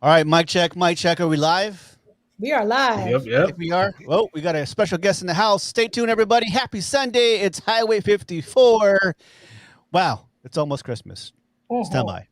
All right, mic check, mic check. Are we live? We are Yep, live. I yep. think we are. Well, we got a special guest in the house. Stay tuned, everybody. Happy Sunday. It's Highway 54. Wow, it's almost Christmas. Stand Mhm. by.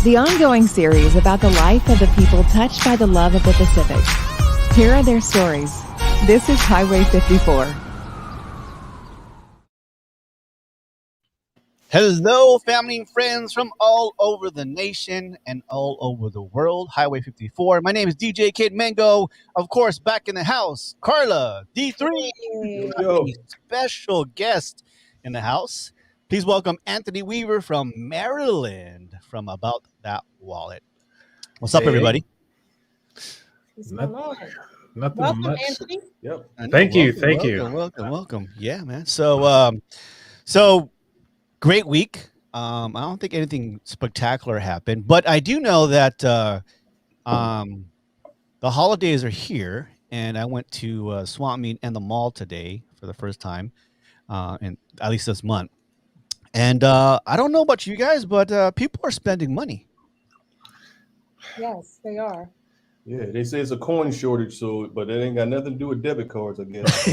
The ongoing series about the life of the people touched by the love of the Pacific. Here are their stories. This is Highway 54. Hello, family and friends from all over the nation and all over the world. Highway 54. My name is DJ Kid Mango. Of course, back in the house, Carla D3. Yo, Hey. A yo. special guest in the house. Please welcome Anthony Weaver from Maryland from About That Wallet. What's up, Hey, everybody? What's not, going on? nothing Welcome, much. Anthony. Yep. I know. Thank you, Welcome, thank you. welcome, welcome, welcome. Yeah, man. So great week. I don't think anything spectacular happened, but I do know that um, the holidays are here, and I went to Swamp Meet and the mall today for the first time, in at least this month. And I don't know about you guys, but people are spending money. Yes, they are. Yeah, they say it's a coin shortage, so but that ain't got nothing to do with debit cards, I guess.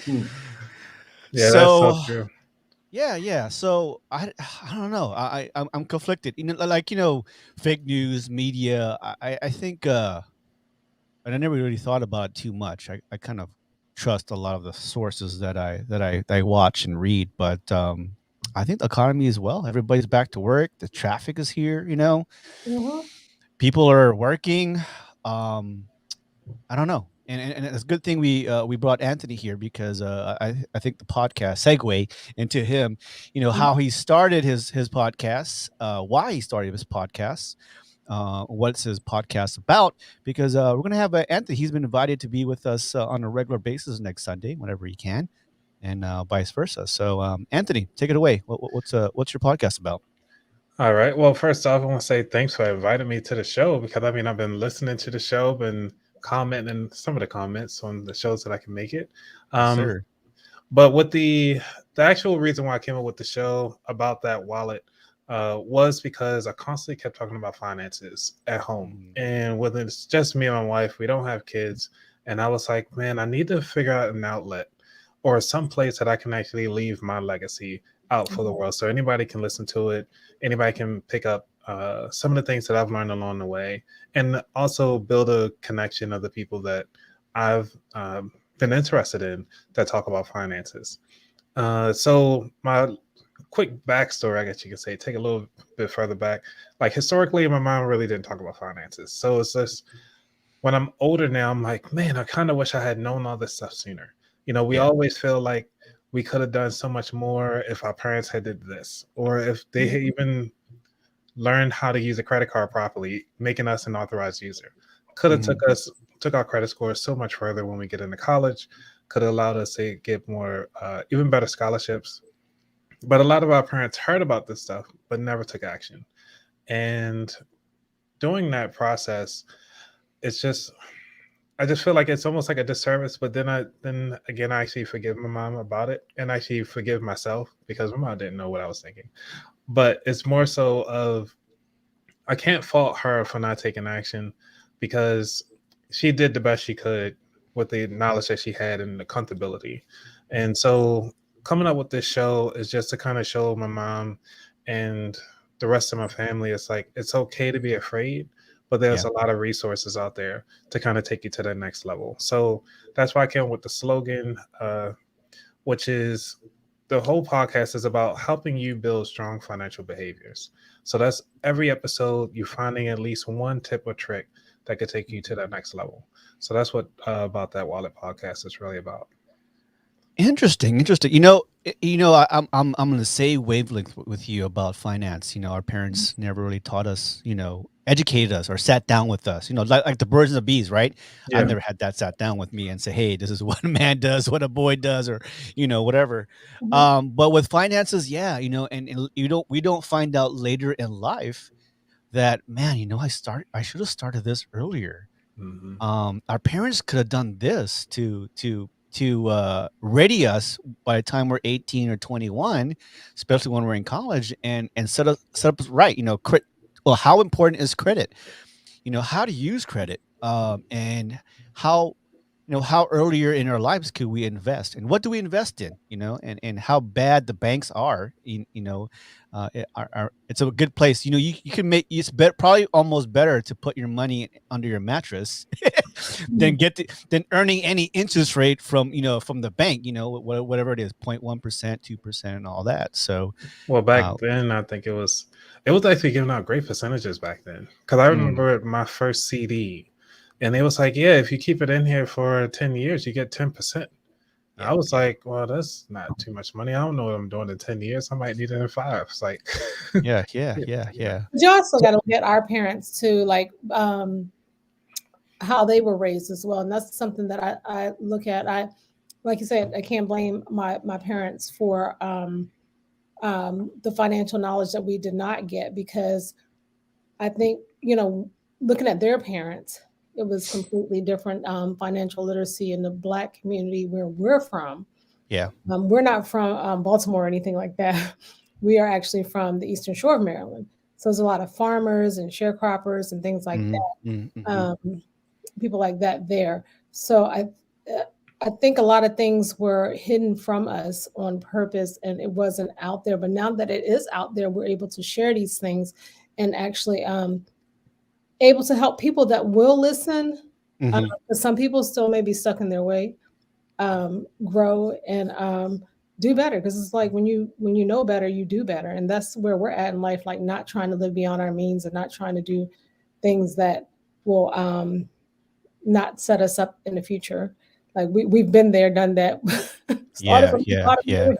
Hmm. Yeah, that's so So true. yeah, yeah. So I don't know. I'm conflicted. Fake news, media. I think, and I never really thought about it too much. I kind of trust a lot of the sources that I watch and read, but I think the economy as well. Everybody's back to work. The traffic is here. Hmm. People are working. Um, I don't know. And it's a good thing we brought Anthony here because I think the podcast segue into him, how he started his podcasts, why he started his podcasts, what's his podcast about, because we're gonna have Anthony. He's been invited to be with us on a regular basis next Sunday whenever he can, and vice versa. So Anthony, take it away. What's your podcast about? All right. Well, first off, I want to say thanks for inviting me to the show because I mean I've been listening to the show, been commenting some of the comments on the shows that I can make it. Yes, Um, sir. but what the actual reason why I came up with the show about that wallet was because I constantly kept talking about finances at home, Mhm. and when it's just me and my wife, we don't have kids, and I was like, man, I need to figure out an outlet or some place that I can actually leave my legacy out for the world, so anybody can listen to it, anybody can pick up some of the things that I've learned along the way, and also build a connection of the people that I've been interested in that talk about finances. So my quick backstory, I guess you could say, take a little bit further back. Like historically, my mom really didn't talk about finances. So it's just when I'm older now, I'm like, man, I kind of wish I had known all this stuff sooner. We Yeah. always feel like we could have done so much more if our parents had did this, or if they had even learned how to use a credit card properly, making us an authorized user. Could have Mhm. took our credit scores so much further when we get into college. Could have allowed us to get more, even better scholarships. But a lot of our parents heard about this stuff, but never took action. And during that process, it's just I just feel like it's almost like a disservice. But then again, I actually forgive my mom about it, and actually forgive myself because my mom didn't know what I was thinking. But it's more so of I can't fault her for not taking action because she did the best she could with the knowledge that she had and the comfortability. And so coming up with this show is just to kind of show my mom and the rest of my family it's like it's okay to be afraid, but there's Yeah. a lot of resources out there to kind of take you to the next level. So that's why I came with the slogan, which is the whole podcast is about helping you build strong financial behaviors. So that's every episode you're finding at least one tip or trick that could take you to that next level. So that's what about that wallet podcast is really about. Interesting, interesting. I'm gonna say wavelength with you about finance. Our parents never really taught us, educated us or sat down with us. Like the birds and the bees, right? I've Yeah. never had that sat down with me and say, "Hey, this is what a man does, what a boy does," or whatever. Mhm. But with finances, yeah, and we don't find out later in life that, man, I should have started this earlier. Hmm. Our parents could have done this to ready us by the time we're 18 or 21, especially when we're in college, and set up right. Well, how important is credit? How to use credit, and how how earlier in our lives could we invest, and what do we invest in, and how bad the banks are. It's a good place. You can make it's probably almost better to put your money under your mattress than than earning any interest rate from the bank, whatever it is, 0.1%, 2%, and all that. So Well, back uh then, I think it was actually giving out great percentages back then. Because I mm, remember my first CD, and it was like, yeah, if you keep it in here for 10 years, you get 10%. I yeah, was yeah, like, well, that's not too much money. I don't know what I'm doing in 10 years. I might need it in five. It's like, yeah, yeah, yeah, yeah, yeah, yeah. But you also So, got to look at our parents too, like how they were raised as well, and that's something that I look at. Like you said, I can't blame my parents for the financial knowledge that we did not get because I think looking at their parents, it was completely different financial literacy in the Black community where we're from. yeah. We're not from Baltimore or anything like that. We are actually from the Eastern Shore of Maryland. So there's a lot of farmers and sharecroppers and things like Hmm. that. Hmm. People like that there. So I think a lot of things were hidden from us on purpose, and it wasn't out there. But now that it is out there, we're able to share these things and actually able to help people that will listen. Hmm. 'Cause some people still may be stuck in their way, grow and do better. Because it's like when you know better, you do better, and that's where we're at in life. Like not trying to live beyond our means and not trying to do things that will not set us up in the future. Like we've been there, done that, started Yeah, from the yeah, bottom, yeah,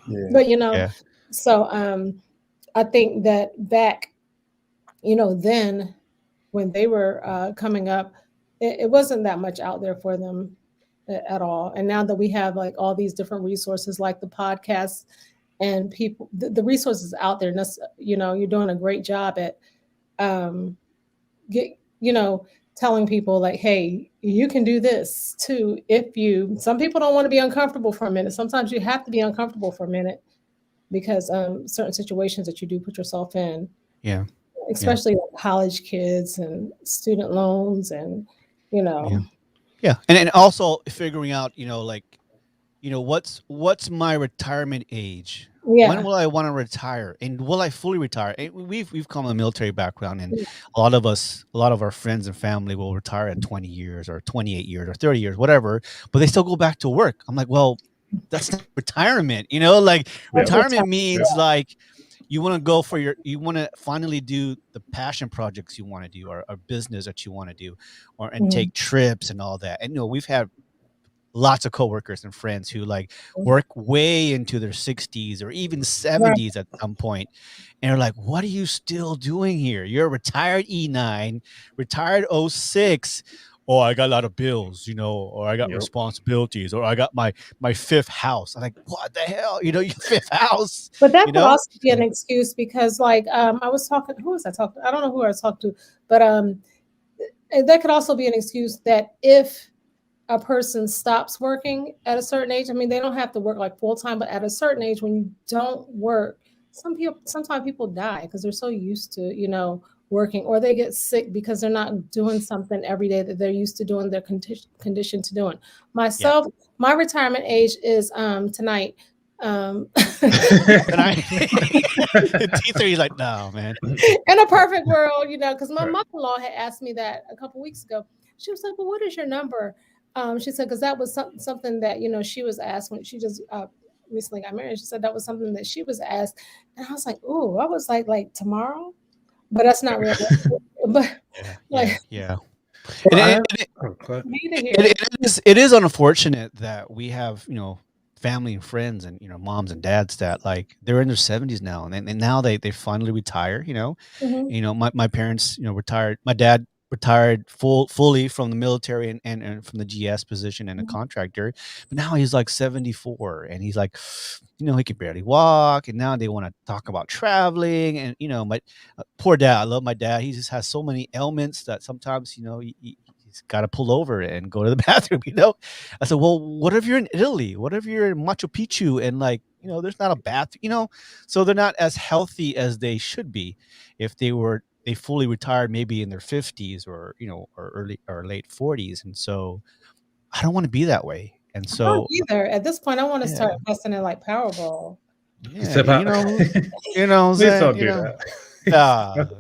yeah. but yeah. so I think that back, then when they were coming up, it wasn't that much out there for them at all. And now that we have like all these different resources, like the podcasts and people, the resources out there, and that's, you're doing a great job at um, get, telling people like, hey, you can do this too. Some people don't want to be uncomfortable for a minute. Sometimes you have to be uncomfortable for a minute because certain situations that you do put yourself in, Yeah, yeah, especially like college kids and student loans and, you yeah, know, yeah. And also figuring out, like, what's my retirement age? When Yeah. will I want to retire? And will I fully retire? And we've come from a military background, and a lot of our friends and family will retire at 20 years or 28 years or 30 years, whatever, but they still go back to work. I'm like, well, that's not retirement, like Yeah. That's retirement retire. Yeah. means like you want to go for you want to finally do the passion projects you want to do, or business that you want to do, and Mhm. take trips and all that. And we've had lots of coworkers and friends who like work way into their 60s or even Right. 70s at some point, and are like, what are you still doing here? You're a retired E9, retired '06. Oh, I got a lot of bills, or I got Yep. responsibilities, or I got my fifth house. I'm like, what the hell? Your fifth house, But that you could know? also be an excuse because, like, I was talking. Who was I talking? I don't know who I was talking to, but that could also be an excuse that if a person stops working at a certain age, I mean, they don't have to work like full time, but at a certain age, when you don't work, sometimes people die because they're so used to, working, or they get sick because they're not doing something every day that they're used to doing, their condition to doing. Yeah. Myself, my retirement age is tonight. And I T3 like, no, man. In a perfect world, because my Right. mother-in-law had asked me that a couple weeks ago. She was like, "Well, what is your number?" She said, because that was something that she was asked when she just recently got married. She said that was something that she was asked, and I was like, "Oh," I was like tomorrow, but that's not realistic. But Yeah, like, yeah. Well, And I it, have. and it, Oh, go ahead. neither it, here. it is unfortunate that we have family and friends and moms and dads that like they're in their 70s now, and now they finally retire. Mhm. My parents retired. My dad retired fully from the military and from the GS position and a Mhm. contractor, but now he's like 74, and he's like, he can barely walk, and now they want to talk about traveling. And my poor dad, I love my dad, he just has so many ailments that sometimes he's got to pull over and go to the bathroom. I said, well, what if you're in Italy? What if you're in Machu Picchu and like there's not a bathroom? So they're not as healthy as they should be if they fully retired maybe in their 50s, or or early or late 40s. And so I don't want to be that way. And I don't so either. At this point, I want to yeah, start investing in like Powerball. yeah, Step out. what I'm Please saying, don't do that.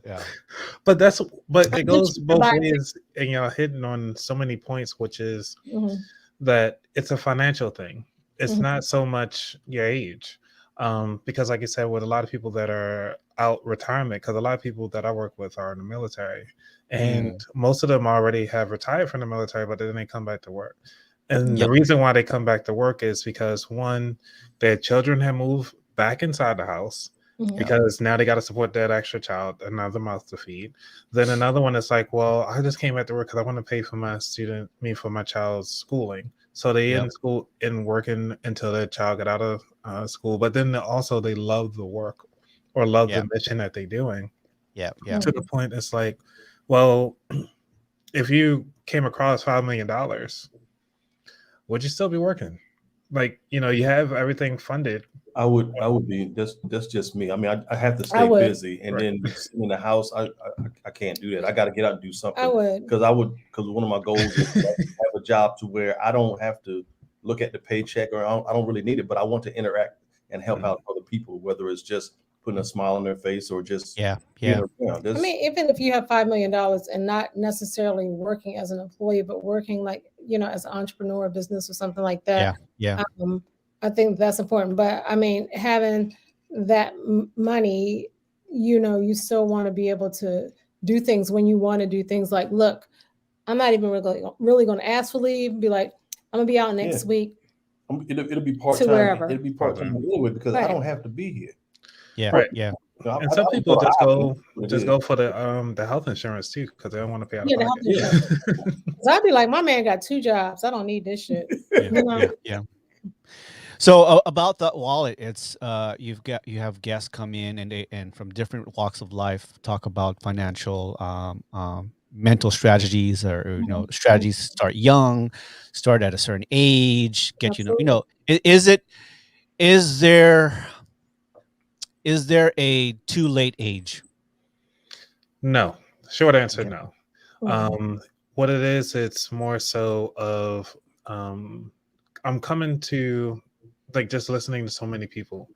yeah, But I it get goes you to both buy. ways, and hitting on so many points, which is Mhm, that it's a financial thing. It's mhm, not so much your age, because like I said, with a lot of people that are out retirement, because a lot of people that I work with are in the military, and mm, most of them already have retired from the military, but then they come back to work. And the yep, reason why they come back to work is because one, their children have moved back inside the house, mhm. yep, because now they got to support that extra child, another mouth to feed. Then another one is like, well, I just came back to work because I want to pay for for my child's schooling. So they yep, in school and working until their child got out of school. But then also they love the work or love the yep, mission that they're doing, yep, yep. to the point it's like, well, if you came across $5 million, would you still be working? Like, you have everything funded. I would be. That's just me. I mean, I have to I stay would. busy, and Right. then sitting in the house, I can't do that. I got to get out and do I something, would. because one of my goals is to have a job to where I don't have to look at the paycheck, or I don't really need it, but I want to interact and help Mhm. out other people, whether it's just putting a smile on their face or just Yeah, being yeah, around. I There's mean, even if you have $5 million and not necessarily working as an employee, but working like, as an entrepreneur, business or something like that, yeah, yeah, um, I think that's important. But I mean, having that money, you still want to be able to do things when you want to do things. Like, look, I'm not even really going to ask for leave. Be like, I'm gonna be out yeah. next week It'll be part to time. It'll wherever. be part time Part-time. anyway, because I Right. don't have to be here. yeah, Right. yeah. And I some don't people feel just I have to. go But it just is. go for the health insurance too, because they don't want to pay out of Yeah, the health pocket. Yeah. insurance. 'Cause I'd be like, my man got 2 jobs. I don't need this shit. Yeah, You know? yeah, yeah. So about that wallet, it's you have guests come in, and from different walks of life talk about financial mental strategies, or Mhm. strategies start young, start at a certain age, get Absolutely. is it is there is there a too late age? No. Short answer, Okay. no. Mhm. Um, what it is, it's more so of, um, I'm coming to, like, just listening to so many people,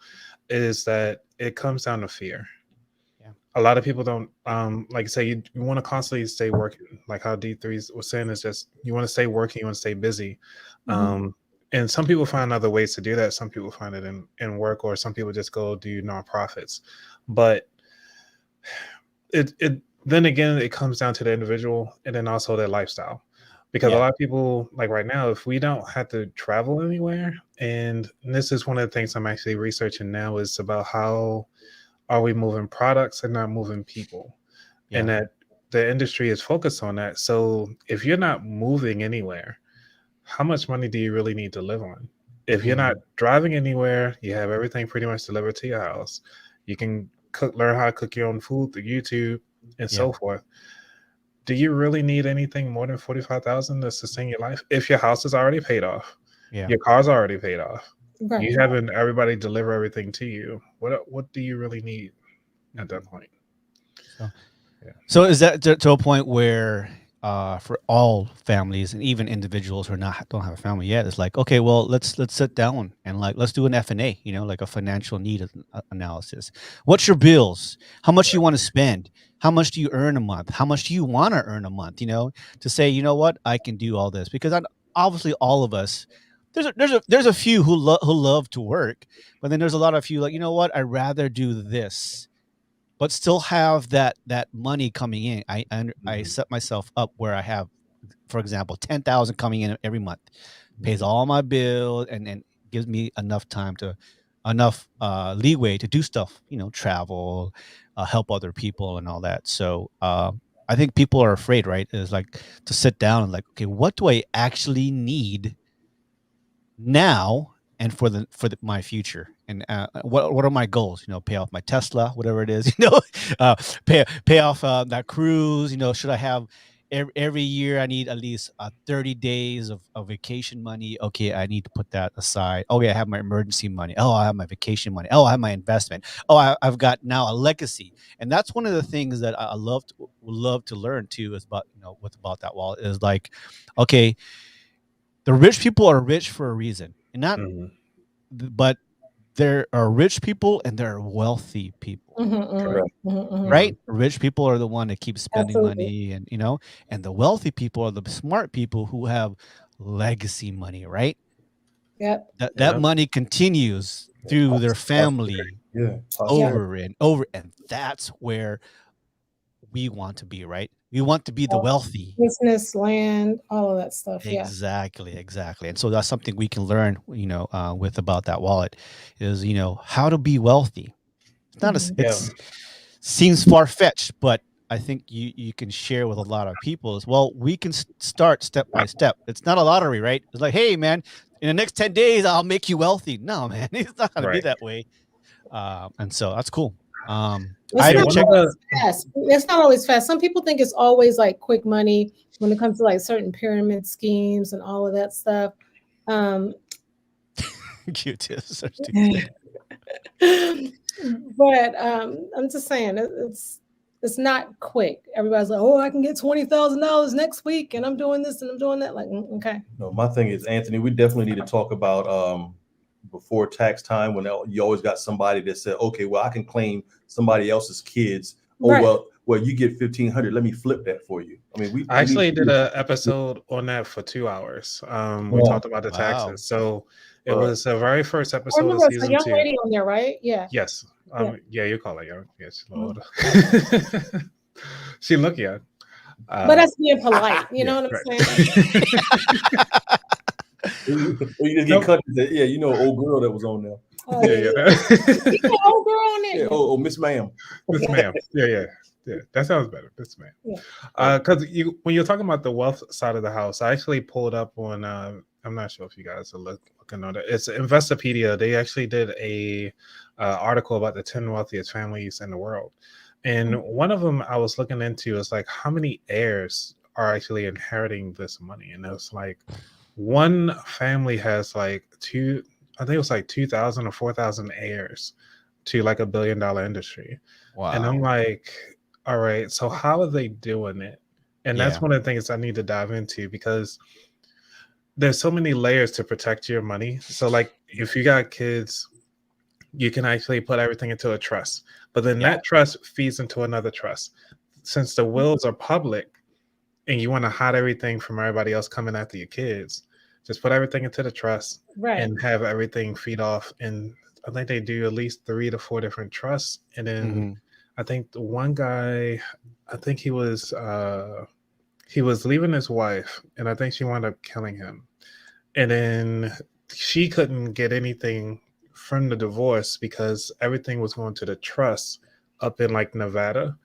is that it comes down to fear. Yeah. A lot of people don't, like I say, you want to constantly stay working, like how D3 was saying, is just you want to stay working, you want to stay busy. And some people find other ways to do that. Some people find it in work, or some people just go do nonprofits. But it then again, it comes down to the individual, and then also their lifestyle. Because a Yeah. lot of people, like right now, if we don't have to travel anywhere, and this is one of the things I'm actually researching now, is about how are we moving products and not moving people, and Yeah. that the industry is focused on that. So if you're not moving anywhere, how much money do you really need to live on? If you're not driving anywhere, you have everything pretty much delivered to your house. You can learn how to cook your own food through YouTube and Yeah. so forth. Do you really need anything more than 45,000 to sustain your life? If your house is already paid off, Yeah. your car's already paid off, Right. you having everybody deliver everything to you, what do you really need at that point? So, Yeah. so is that to a point where for all families and even individuals who don't have a family yet, it's like, okay, well, let's sit down and like let's do an F&A, like a financial need analysis. What's your bills? How much you want to spend? How much do you earn a month? How much do you want to earn a month? To say, you know what, I can do all this, because obviously all of us. There's a few who love to work, but then there's a lot of few like, you know what, I'd rather do this but still have that money coming in. I set myself up where I have, for example, 10,000 coming in every month, pays all my bills, and gives me enough leeway to do stuff, travel, help other people, and all that. So I think people are afraid, right? Is like to sit down and like, okay, what do I actually need now and my future, and what are my goals, pay off my Tesla, whatever it is, pay off that cruise, should I have every year I need at least 30 days of vacation money. Okay, I need to put that aside. Okay, I have my emergency money. Oh, I have my vacation money. Oh, I have my investment. Oh, I've got now a legacy. And that's one of the things that I would love to learn too, is about, what's about that wallet is like, okay, the rich people are rich for a reason, and not, but there are rich people and there are wealthy people, Correct. right? Rich people are the one that keep spending Absolutely. money, and the wealthy people are the smart people who have legacy money, right? Yep. That money continues through their family Yeah. Yep. over and over, and that's where we want to be, right? We want to be the wealthy. Business, land, all of that stuff. Yeah. Exactly. And so that's something we can learn, with about that wallet is, how to be wealthy. It's not Mhm. it's seems far fetched, but I think you can share with a lot of people as well. We can start step by step. It's not a lottery, right? It's like, hey, man, in the next 10 days, I'll make you wealthy. No, man, it's not going to be Right. that way. And so that's cool. It's I not didn't check. always fast. It's not always fast. Some people think it's always like quick money when it comes to like certain pyramid schemes and all of that stuff. Cute. But I'm just saying it's not quick. Everybody's like, oh, I can get $20,000 next week, and I'm doing this and I'm doing that. Like, okay. No, my thing is, Anthony, we definitely need to talk about before tax time, when you always got somebody that said, okay, well, I can claim somebody else's kids. Oh, Right. well, you get 1,500. Let me flip that for you. I mean, I actually did an episode on that for 2 hours. We talked about the taxes. So it was the very first I episode of remember it's a season young 2. lady on there, right? Yeah. Yes. Yeah. Yeah, you call her young. Yes, Lord. She look young. But that's being polite. You know what I'm saying? You just get cut. Yeah, old girl that was on there. Oh, yeah. Old girl on there. Yeah, oh, Miss Ma'am. Miss Ma'am. Yeah. That sounds better. Miss Ma'am. Yeah. Because when you're talking about the wealth side of the house, I actually pulled up on. I'm not sure if you guys are looking on it. It's Investopedia. They actually did a article about the 10 wealthiest families in the world, and one of them I was looking into is like how many heirs are actually inheriting this money, and it's like one family has like I think it was like 2,000 or 4,000 heirs to like $1 billion industry. Wow. And I'm like, all right, so how are they doing it? And that's one of the things I need to dive into, because there's so many layers to protect your money. So like if you got kids, you can actually put everything into a trust, but then that trust feeds into another trust. Since the wills are public and you want to hide everything from everybody else coming after your kids, just put everything into the trust and have everything feed off. And I think they do at least 3 to 4 different trusts. And then I think the one guy, I think he was leaving his wife, and I think she wound up killing him. And then she couldn't get anything from the divorce because everything was going to the trust up in like Nevada,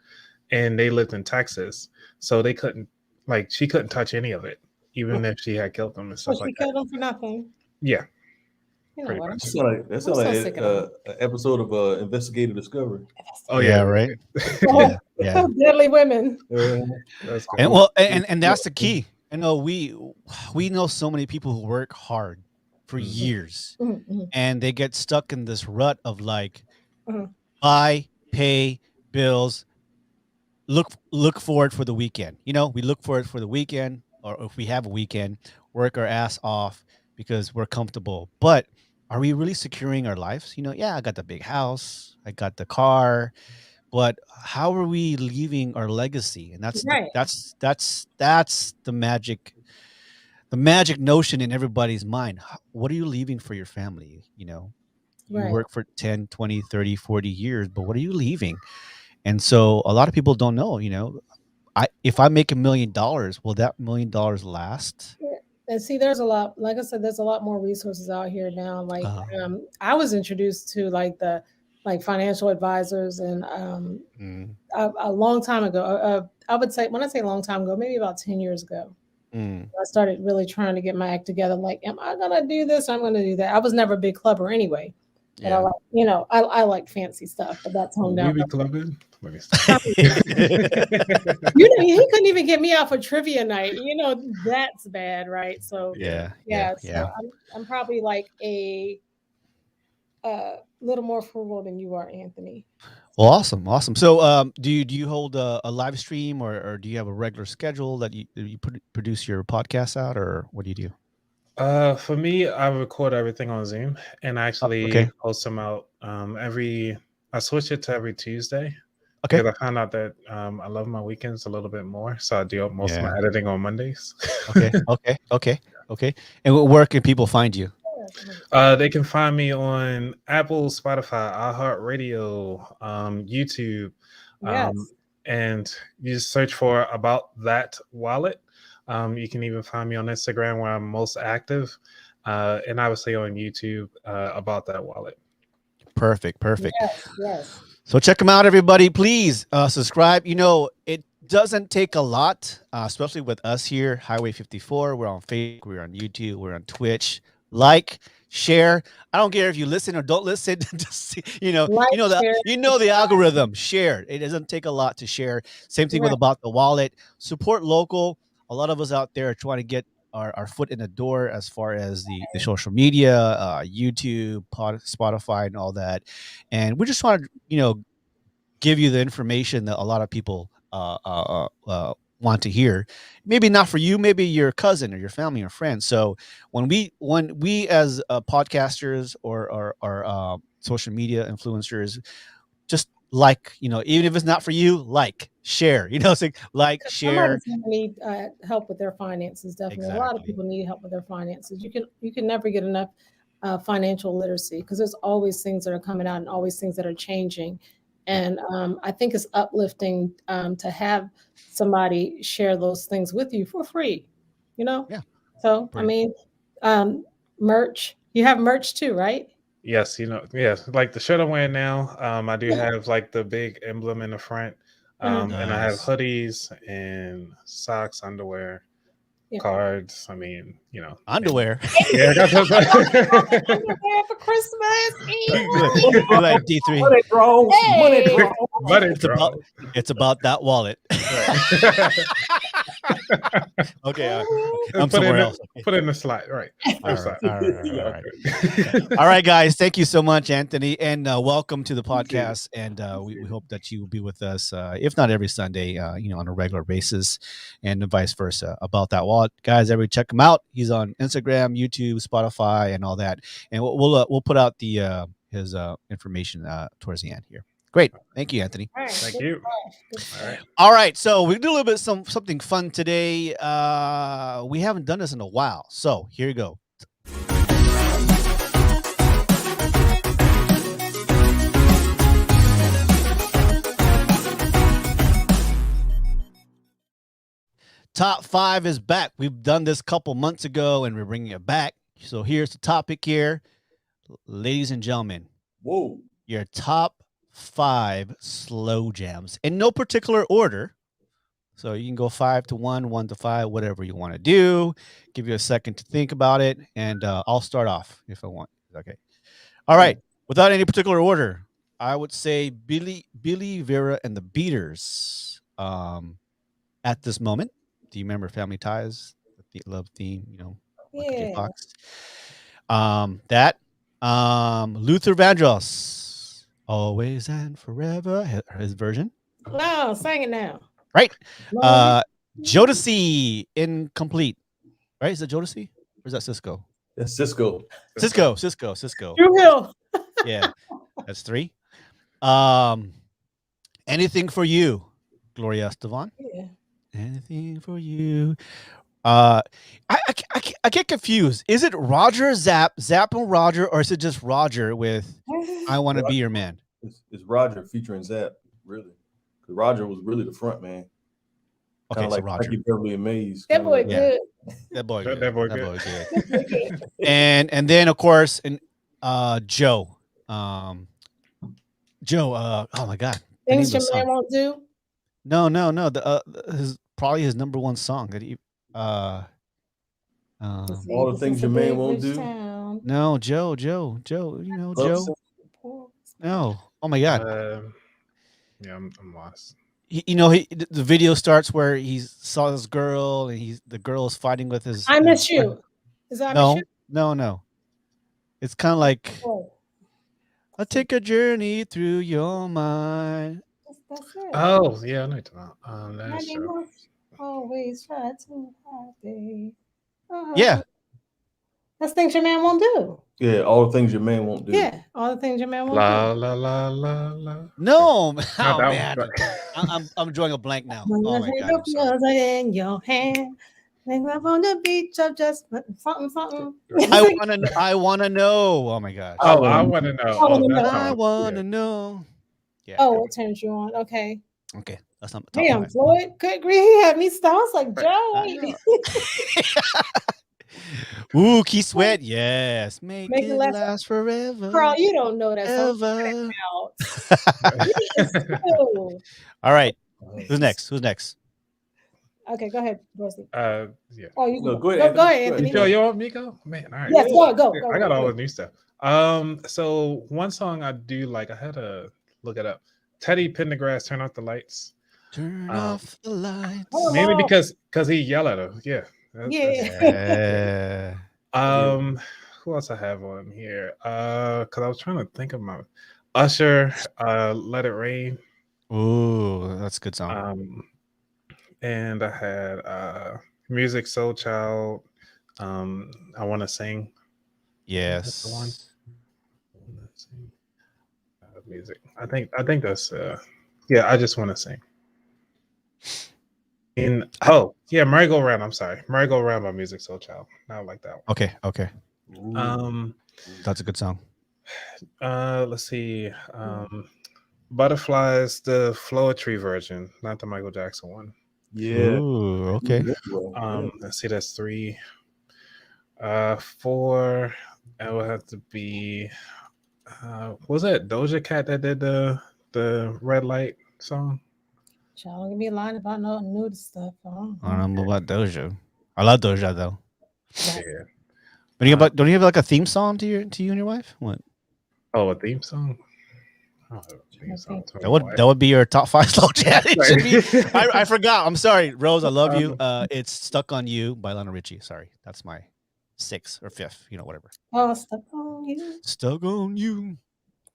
and they lived in Texas. So they couldn't, like, she couldn't touch any of it, even if she had killed them and stuff like that. She killed him for nothing. Yeah. You know Pretty what? much. That sounds like an episode of Investigative Discovery. Oh Yeah, right. Yeah. Deadly women. That's good. And well, and that's the key. You know, we know so many people who work hard for years, and they get stuck in this rut of like buy, pay, bills, look forward for the weekend. You know, we look forward for the weekend, or if we have a weekend, work our ass off because we're comfortable. But are we really securing our lives? You know, yeah, I got the big house, I got the car, but how are we leaving our legacy? And that's that's the magic notion in everybody's mind. What are you leaving for your family? You know, you work for 10, 20, 30, 40 years, but what are you leaving? And so a lot of people don't know, you know, if I make $1 million, will that $1 million last? And see, there's a lot, like I said, there's a lot more resources out here now. Like I was introduced to like the financial advisors, and a long time ago, I would say, when I say a long time ago, maybe about 10 years ago, I started really trying to get my act together. Like, am I gonna do this? I'm gonna do that. I was never a big clubber anyway. But I like, you know, I like fancy stuff, but that's honed down. Clubbing? You know, he couldn't even get me out for trivia night. You know, that's bad, right? So so I'm probably like a little more frugal than you are, Anthony. Well, awesome. So, do you hold a live stream, or do you have a regular schedule that you produce your podcast out, or what do you do? For me, I record everything on Zoom and actually post them out I switch it to every Tuesday. Okay. Because I found out that I love my weekends a little bit more, so I do most of my editing on Mondays. Okay. And where can people find you? They can find me on Apple, Spotify, iHeartRadio, YouTube, and you just search for About That Wallet. You can even find me on Instagram, where I'm most active, and obviously on YouTube, About That Wallet. Perfect. Yes. So check them out, everybody. Please subscribe. You know, it doesn't take a lot, especially with us here, Highway 54. We're on Facebook, we're on YouTube, we're on Twitch. Like, share. I don't care if you listen or don't listen. Just, you know the algorithm. Share. It doesn't take a lot to share. Same thing with About the Wallet. Support local. A lot of us out there are trying to get our foot in the door as far as the social media, YouTube, Spotify, and all that. And we just want to, you know, give you the information that a lot of people want to hear. Maybe not for you, maybe your cousin or your family or friend. So when we as podcasters or social media influencers, just like, you know, even if it's not for you, like, share, you know, it's like share. Somebody's need help with their finances. Definitely. A lot of people need help with their finances. You can never get enough financial literacy, because there's always things that are coming out and always things that are changing. And I think it's uplifting to have somebody share those things with you for free, you know? Yeah. So, I mean, merch, you have merch too, right? Yes, you know, like the shirt I'm wearing now, I do have like the big emblem in the front, and I have hoodies and socks, underwear, cards. I mean, you know, underwear. Yeah, I got those. Underwear for Christmas. Like D3. Money draw. It's about that wallet. Okay, Oh, I'm Put somewhere in else. put in the slide. Right. All Left right, side. all right, all right. Okay. All right, guys. Thank you so much, Anthony, and welcome to the podcast. And we hope that you will be with us, if not every Sunday, on a regular basis, and vice versa. About that, well, guys, everybody check him out. He's on Instagram, YouTube, Spotify, and all that. And we'll put out the his information towards the end here. Great, thank you, Anthony. all right. Thank Good you. stuff. Good All stuff. right. All right, so we do a little bit something fun today. We haven't done this in a while, so here you go. Top 5 is back. We've done this a couple months ago, and we're bringing it back. So here's the topic here, ladies and gentlemen. Whoa. Your top 5 slow jams in no particular order. So you can go 5 to 1, 1 to 5, whatever you want to do. Give you a second to think about it, and I'll start off if I want. Okay. All right. Without any particular order, I would say Billy, Vera, and the Beaters. At this moment, do you remember Family Ties? The love theme, Michael J. Yeah. Fox. That. Luther Vandross, Always and Forever, his version. No, sing it now. Right. Love Jodeci, Incomplete. Right? Is it Jodeci? Or is that Cisco? That's Cisco. Cisco. Drew Hill. Yeah. That's 3. Anything for You, Gloria Estefan. Yeah. Anything for You. I get confused. Is it Roger Zapp and Roger, or is it just Roger with I Want to Be Your Man? It's Roger featuring Zapp, really. Because Roger was really the front man. Okay, Kinda so like Roger. Frankie Beverly and Maze. That boy Yeah. good. That boy That good. boy That good. boy good. And then of course, Joe. Joe, oh my God. the name Things of your the man song. won't do. No. His probably his number one song that he Let's see, All the this things is your a man big won't rich do. town. No, Joe, Love Joe. Song. Poor- No. Oh my God. Yeah, I'm lost. The video starts where he saw this girl and the girl is fighting with his. I miss you. Is that I miss No. you? No. It's kind of like Oh, I'll take a journey through your mind. that's it. Oh, yeah, I know what you're talking about. My That's name true. was always try to happy. Yeah. That's things your man won't do. Yeah, all the things your man won't do. Yeah, all the things your man won't La do. la la la la. No, Not oh that man, one. I'm drawing a blank now. When Oh the my God, hand I'm sorry. of yours in your hand, and up on the beach of just something. I wanna know. Oh my gosh. Oh, I want to know. I Oh, wanna that know. I song. wanna Yeah. know. Yeah. Oh, what turns you on? Okay. Okay, that's not the top Damn, 5. Floyd. Good grief. He had me stop. I was like, Joe, I wait. Ooh, Keith Sweat. Yes, make Make it it last- last forever. Carl, you don't know that song. Ever. Out. Ew. All right. Who's next? Okay, go ahead, Dorsey. Yeah. Oh, you No, can go ahead, Go ahead, Anthony. Anthony. Go ahead. You want me to go? Man, all right. Yes, go. I got all the new stuff. So one song I do like, I had to look it up. Teddy Pendergrass, Turn Off the Lights. Turn off the lights. Oh, Mainly wow. because he yelled at her. Yeah. Yeah. Who else I have on here? Because I was trying to think of my Usher, Let It Rain. Ooh, that's a good song. And I had Music Soul Child. I Want to Sing. That's the one. Yes. Music. I think that's yeah, I Just Want to Sing. Merry Go Round. I'm sorry. Merry Go Round by Music Soul Child. I like that one. Okay. Ooh. That's a good song. Let's see. Butterflies, the Floetry version, not the Michael Jackson one. Yeah. Ooh, okay. Let's see, that's 3. 4, it would have to be was that Doja Cat that did the Red Light song? Child, don't give me a line about no nude stuff. I don't know about Doja. I love Doja though. Yeah. But don't you have like a theme song to you and your wife? What? Oh, a theme song? I don't have a theme song to my That would wife. that would be your top 5 slow jam. It should be. Right. I forgot. I'm sorry, Rose. I love you. It's "Stuck on You" by Lionel Richie. Sorry, that's my 6th or 5th. Whatever. Oh, stuck on you. Stuck on you.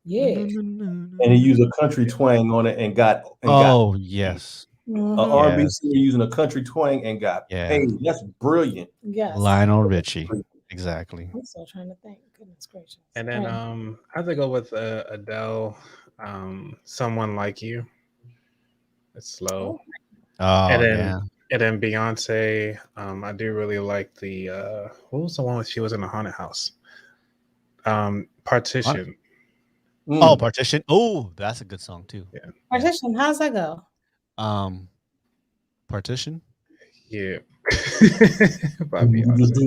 Yeah. And he used a country twang on it and got Oh yes, Mhm. R&B Yes. singer using a country twang and got Yeah. paid. That's brilliant. Yes. Lionel Richie. Exactly. I'm still trying to think. Goodness gracious. And then I have to go with Adele, "Someone Like You." It's slow. Oh And then yeah. and then Beyonce, I do really like the what was the one where she was in a haunted house? Partition. Oh, Partition. Oh, that's a good song too. Yeah. Partition, how's that go? Partition. Yeah. By Beyonce.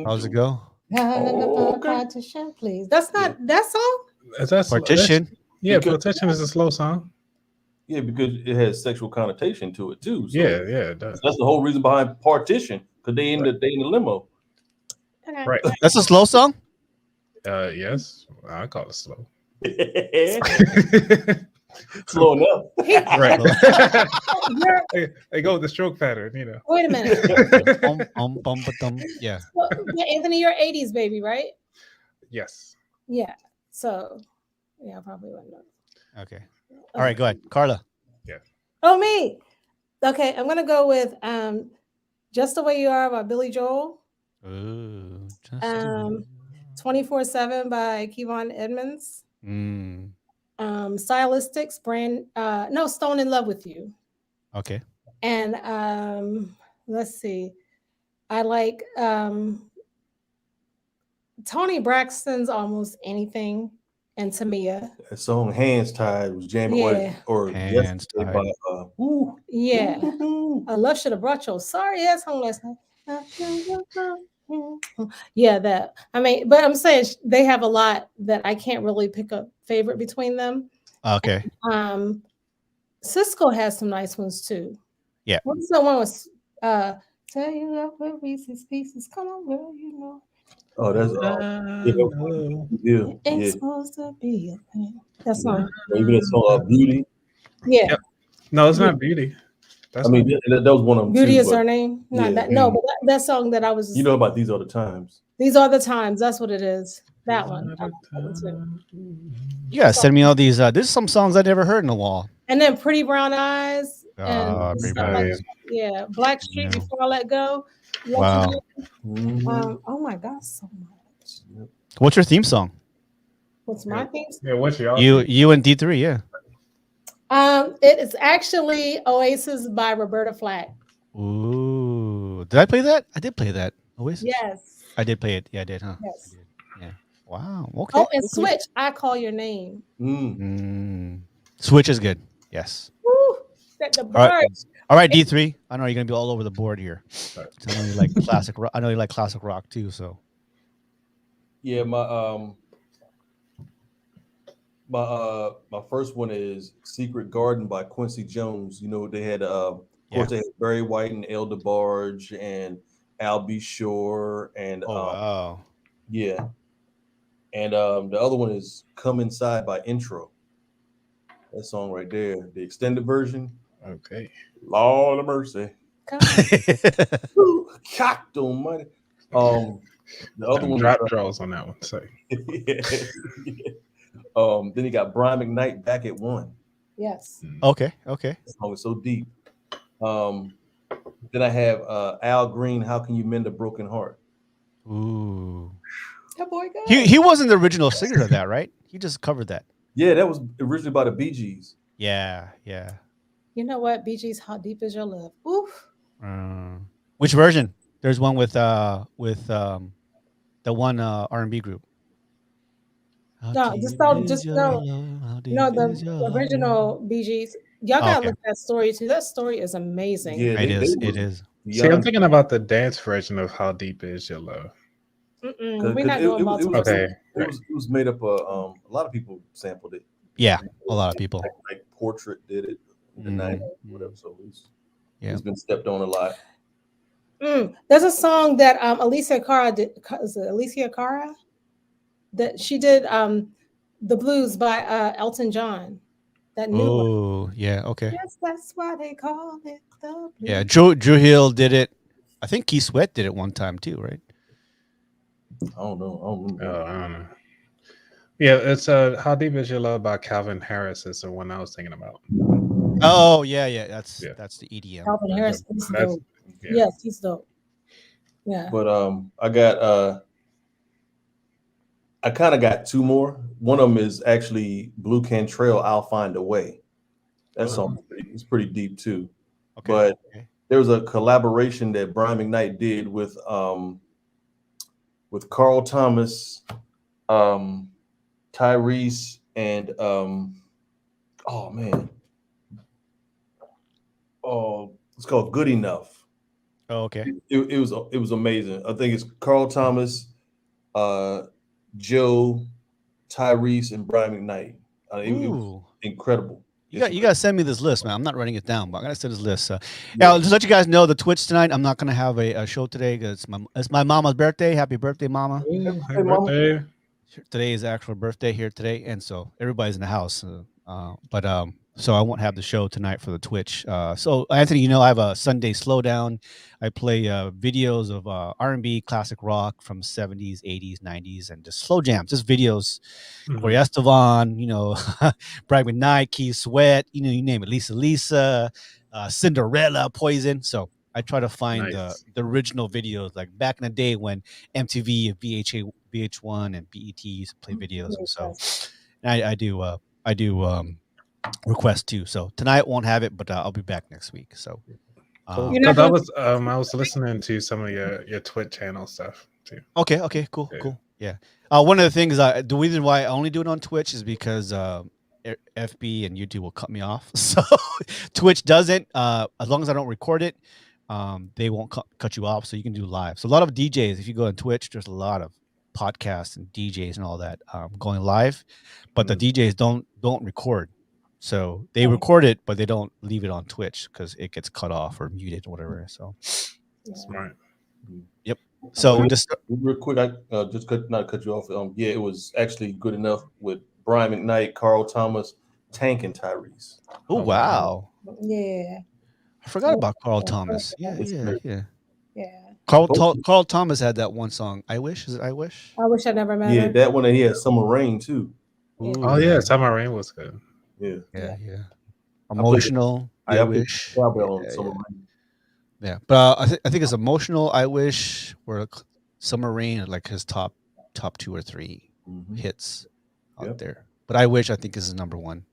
How's it go? Oh, okay. Partition, please. That's not that song? Is that Partition. Yeah, Because- Partition is a slow song. Yeah, because it has sexual connotation to it too. So Yeah, it does. that's the whole reason behind partition, because they in the limo. Okay. Right. That's a slow song. Yes, I call it slow. Slow enough. Right. You're- They go with the stroke pattern, Wait a minute. Yeah. Well, yeah, Anthony, you're 80s baby, right? Yes. Yeah. So, yeah, I probably wouldn't know. Okay. All right. Go ahead, Carla. Oh, me. Okay, I'm gonna go with "Just the Way You Are" by Billy Joel. Ooh, 24/7 by Kevon Edmonds. Mm, Stylistics brand no Stone in Love with You. okay. And let's see. I like Tony Braxton's Almost Anything and Tamia. That song "Hands Tied" was jamming Yeah. or Hands yesterday Tied. by woo, Yeah. woo. I love should have brought your sorry ass home last night. Yeah, that. I mean, but I'm saying they have a lot that I can't really pick a favorite between them. Okay. Cisco has some nice ones too. Yeah. What's the one with tell you up with Reese's Pieces? Come on, girl, you know. Oh, that's yeah. Ain't Yeah. supposed to be a thing. That song. Even that song "Beauty." Yeah. Yep. No, it's not Beauty. That's I mean, that was one of them. Beauty too, is but her name. Not yeah. that. No, but that song that I was. You know about These Are the Times. These Are the Times. That's what it is. That one. I like that one too. You gotta send me all these. There's some songs I never heard in a while. And then Pretty Brown Eyes. And Pretty stuff Brown like- Eyes. yeah, Black Street Yeah. Before I Let Go. Let Wow. You Mhm. Know. Oh my gosh, so much. What's your theme song? What's my theme? Yeah, what's your You and D3. Yeah. It is actually Oasis by Roberta Flack. Ooh. Did I play that? I did play that. Oasis. Yes. I did play it. Yeah, I did. Huh? Yes. I did. Yeah. Wow. Okay. Oh, and okay. Switch. I Call Your Name. Switch is good. Yes. Woo, the All right. bars. All right, D3. I know you're gonna be all over the board here. I know you like classic rock. I know you like classic rock too. So Yeah, my first one is "Secret Garden" by Quincy Jones. You know, they had of course they had Barry White and El DeBarge and Al B. Shore and wow. yeah, and the other one is "Come Inside" by Intro. That song right there, the extended version. Okay. Lord of mercy. Come Ooh, cocked on money. The other one Drop draws on that one. So then you got Brian McKnight, "Back at One." Yes. Okay. That song is so deep. Then I have Al Green, "How Can You Mend a Broken Heart?" Ooh. That boy good. He wasn't the original singer of that, right? He just covered that. Yeah, that was originally by the Bee Gees. Yeah. You know what? Bee Gees, How Deep Is Your Love? Oof. Which version? There's one with the one R&B group. No, just no, the original Bee Gees. Y'all gotta Okay. look at that story too. That story is amazing. Yeah, It is. were It is. see, I'm young. thinking about the dance version of How Deep Is Your Love. We're not doing multiple. Okay. It was made up of a lot of people sampled it. Yeah, a lot of people. Like Portrait did it in the 90s, whatever. So it's been stepped on a lot. There's a song that Alicia Cara did. Is it Alicia Cara? that she did the blues by Elton John. That new one. Oh, yeah. Okay. Yes, that's why they call it the blues. Yeah. Drew Hill did it. I think Keith Sweat did it one time too, right? I don't know. I don't remember. Oh, I don't know. Yeah, it's How Deep Is Your Love by Calvin Harris is the one I was thinking about. Oh, yeah, yeah. That's Yeah. that's the EDM. Calvin Harris is That's dope. yeah. Yes, he's dope. Yeah. But I got I kind of got two more. One of them is actually Blue Cantrell, I'll Find a Way. That song is pretty deep too. Okay. But okay. there was a collaboration that Brian McKnight did with Carl Thomas, Tyrese, and oh man, oh, it's called Good Enough. Oh, okay. It was amazing. I think it's Carl Thomas, Joe, Tyrese, and Brian McKnight. It was Ooh. incredible. You got to send me this list, man. I'm not writing it down, but I got to send this list. Yeah, I'll just let you guys know the Twitch tonight. I'm not going to have a show today because it's my mama's birthday. Happy birthday, mama. Ooh, happy Mama. birthday. Today is actual birthday here today, and so everybody's in the house. So I won't have the show tonight for the Twitch. So Anthony, you know I have a Sunday slowdown. I play videos of R&B, classic rock from 70s, 80s, 90s, and just slow jams, just videos. Gloria Estefan, you know, Brian McKnight, Keith Sweat, you know, you name it, Lisa, Cinderella, Poison. So I try to find Nice. the original videos, like back in the day when MTV, VH1, and BET used to play videos. And so I do request too. So tonight won't have it, but I'll be back next week. So Cool. You're not Because gonna- I was listening to some of your Twitch channel stuff too. okay, cool, Yeah. cool. Yeah. One of the things the reason why I only do it on Twitch is because FB and YouTube will cut me off. So Twitch doesn't. As long as I don't record it, they won't cut you off. So you can do live. So a lot of DJs, if you go on Twitch, there's a lot of podcasts and DJs and all that going live, but the DJs don't record. So they record it, but they don't leave it on Twitch because it gets cut off or muted or whatever. So Smart. yep. So just real quick, I just not cut you off. Yeah, it was actually Good Enough with Brian McKnight, Carl Thomas, Tank, and Tyrese. oh wow, Yeah. I forgot about Carl Thomas. Yeah. Yeah. Carl Thomas had that one song. I wish. Is it I wish? I wish I never met Yeah, her. that one, and he had Summer Rain too. Oh yeah, Summer Rain was good. Yeah, Yeah. Emotional. Yeah, I I played wish. Cowbell on Summer Rain. Yeah, but I think it's emotional. I wish were Summer Rain are like his top 2 or 3 hits out Yep. there. But I wish I think is number 1.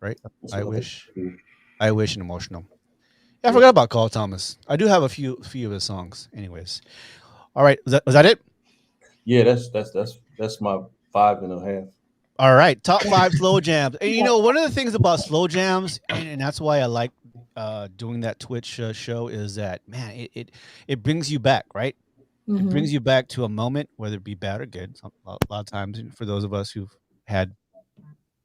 Right? I wish and emotional. Yeah, I forgot about Carl Thomas. I do have a few of his songs. Anyways, all right. Was that it? Yeah, that's my 5.5. All right, top 5 slow jams. And you know, one of the things about slow jams, and that's why I like doing that Twitch show, is that man, it brings you back, right? It brings you back to a moment, whether it be bad or good. A lot of times, for those of us who've had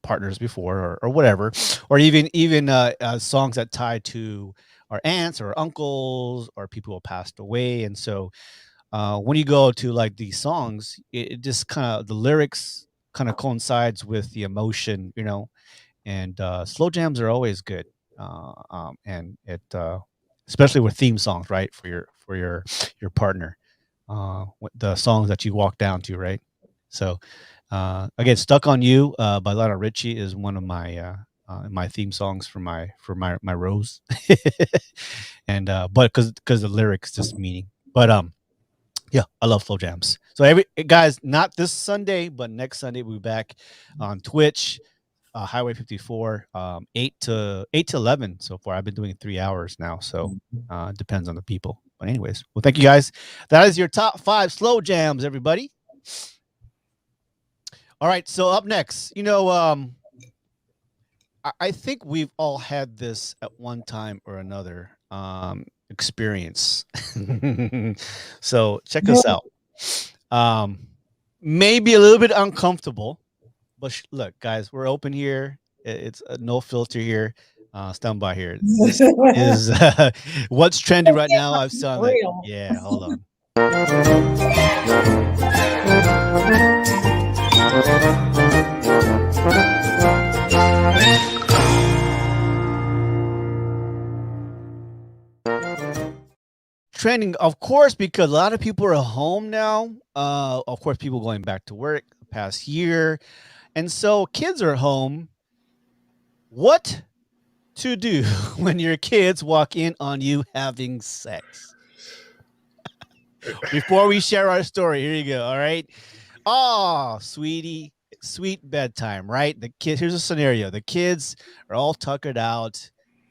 partners before, or whatever, or even songs that tie to our aunts or uncles or people who passed away, and so when you go to like these songs, it just kind of the lyrics kind of coincides with the emotion, you know, and slow jams are always good, and it especially with theme songs, right, for your partner, the songs that you walk down to, right? So again, "Stuck on You" by Lionel Richie is one of my theme songs for my rose, and but because the lyrics just meaning, but yeah, I love slow jams. So guys, not this Sunday, but next Sunday we'll be back on Twitch, Highway 54, 8 to 11 so far. I've been doing 3 hours now, so it depends on the people. But anyways, well, thank you guys. That is your top 5 slow jams, everybody. All right, so up next, you know, I think we've all had this at one time or another experience. So check us out. Maybe a little bit uncomfortable, but look, guys, we're open here. It's no filter here. Stand by here. This is what's trending right now. I've seen that. Yeah, hold on. trending, of course, because a lot of people are home now. Of course, people going back to work the past year, and so kids are home. What to do when your kids walk in on you having sex? Before we share our story, here you go. All right. Oh, sweetie, sweet bedtime, right? The kids. Here's a scenario: the kids are all tuckered out.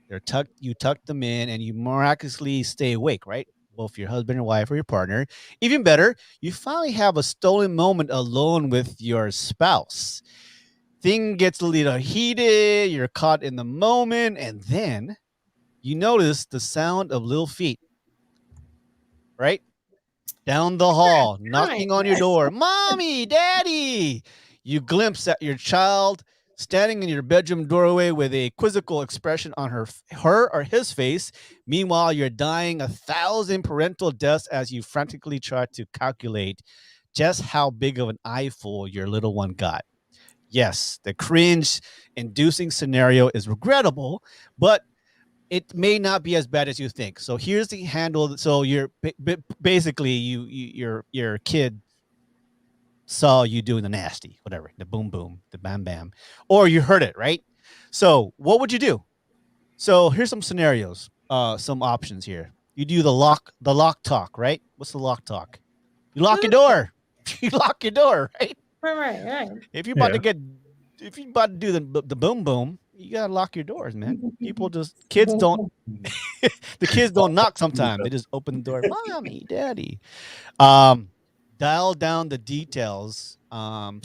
They're tucked. You tuck them in, and you miraculously stay awake, right? Both your husband and wife or your partner. Even better, you finally have a stolen moment alone with your spouse. Thing gets a little heated. You're caught in the moment, and then you notice the sound of little feet, right? Down the hall, knocking on your door. Mommy, daddy. You glimpse at your child standing in your bedroom doorway with a quizzical expression on her or his face. Meanwhile, you're dying 1,000 parental deaths as you frantically try to calculate just how big of an eyeful your little one got. Yes, the cringe inducing scenario is regrettable, but it may not be as bad as you think. So here's the handle. So you're basically your kid saw you doing the nasty, whatever, the boom boom, the bam bam, or you heard it, right? So what would you do? So here's some scenarios, some options here. You do the lock talk, right? What's the lock talk? You lock your door. You lock your door, right? Right. If you're about to get, if you're about to do the boom boom, you gotta lock your doors, man. People just kids don't. The kids don't knock sometimes. They just open the door. Mommy, daddy. Dial down the details. But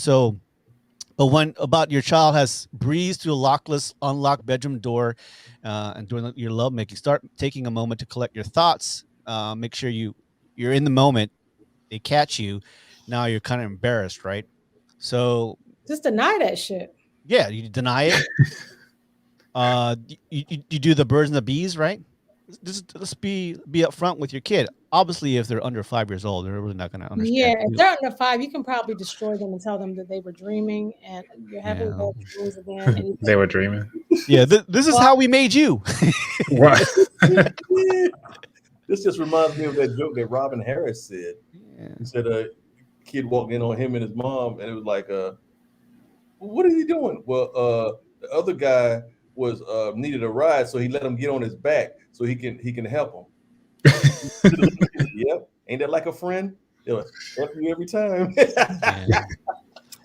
when about your child has breezed through a lockless, unlocked bedroom door, and during your lovemaking, start taking a moment to collect your thoughts. Make sure you're in the moment. They catch you. Now you're kind of embarrassed, right? So just deny that shit. Yeah, you deny it. You do the birds and the bees, right? Just be upfront with your kid. Obviously, if they're under 5 years old, they're really not going to understand. Yeah, if they're under 5, you can probably destroy them and tell them that they were dreaming and you're having bad dreams again. And they were dreaming. Yeah, this is how we made you. Right. This just reminds me of that joke that Robin Harris said. Yeah. He said a kid walked in on him and his mom, and it was like, "What are you doing?" Well, the other guy was needed a ride, so he let him get on his back so he can help him. Yep, ain't that like a friend? They'll help you every time. Yeah.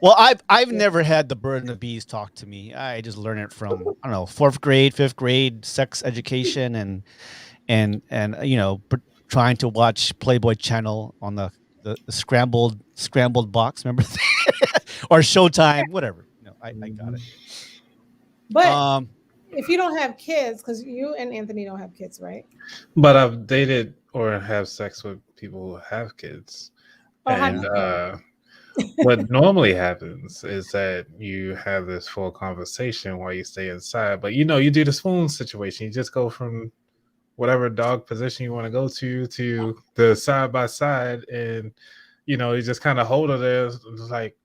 Well, I've never had the bird and the bees talk to me. I just learned it from, I don't know, 4th grade, 5th grade, sex education, and you know, trying to watch Playboy Channel on the scrambled box, remember? Or Showtime, whatever. No, I got it. But if you don't have kids, because you and Anthony don't have kids, right? But I've dated or have sex with people who have kids. And what normally happens is that you have this full conversation while you stay inside. But you do the spoon situation. You just go from whatever dog position you want to go to the side by side, and you just kind of hold her there, like,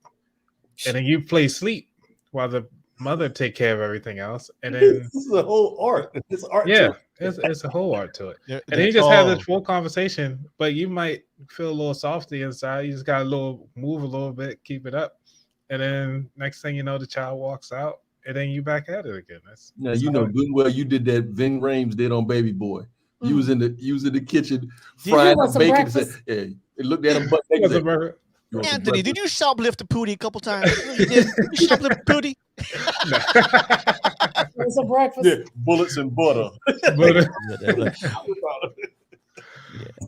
and then you play sleep while the mother take care of everything else, and then this is a whole art. It's art. Yeah, it's a whole art to it. And then you just have this full conversation, but you might feel a little softy inside. You just got move a little bit, keep it up, and then next thing you know, the child walks out, and then you back at it again. Now good well you did that Ving Rhames did on Baby Boy. You was in the kitchen frying the bacon. And said, it looked at him. Anthony, did you shoplift the pootie a couple times? Did you shoplift the pootie? It was a breakfast. Yeah, bullets and butter.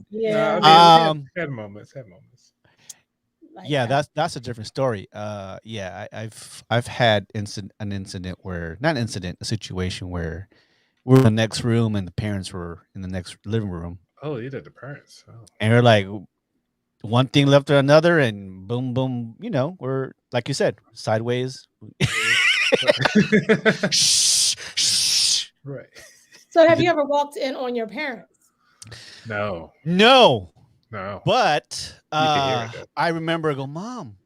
Yeah. Had moments. Like yeah, that's a different story. Yeah, I've had a situation where we were in the next room and the parents were in the next living room. Oh, you did the parents. Oh. And we're like, one thing left to another, and boom, boom. We're, like you said, sideways. Shh, shh. Right. So, have you ever walked in on your parents? No. But I remember I go, Mom,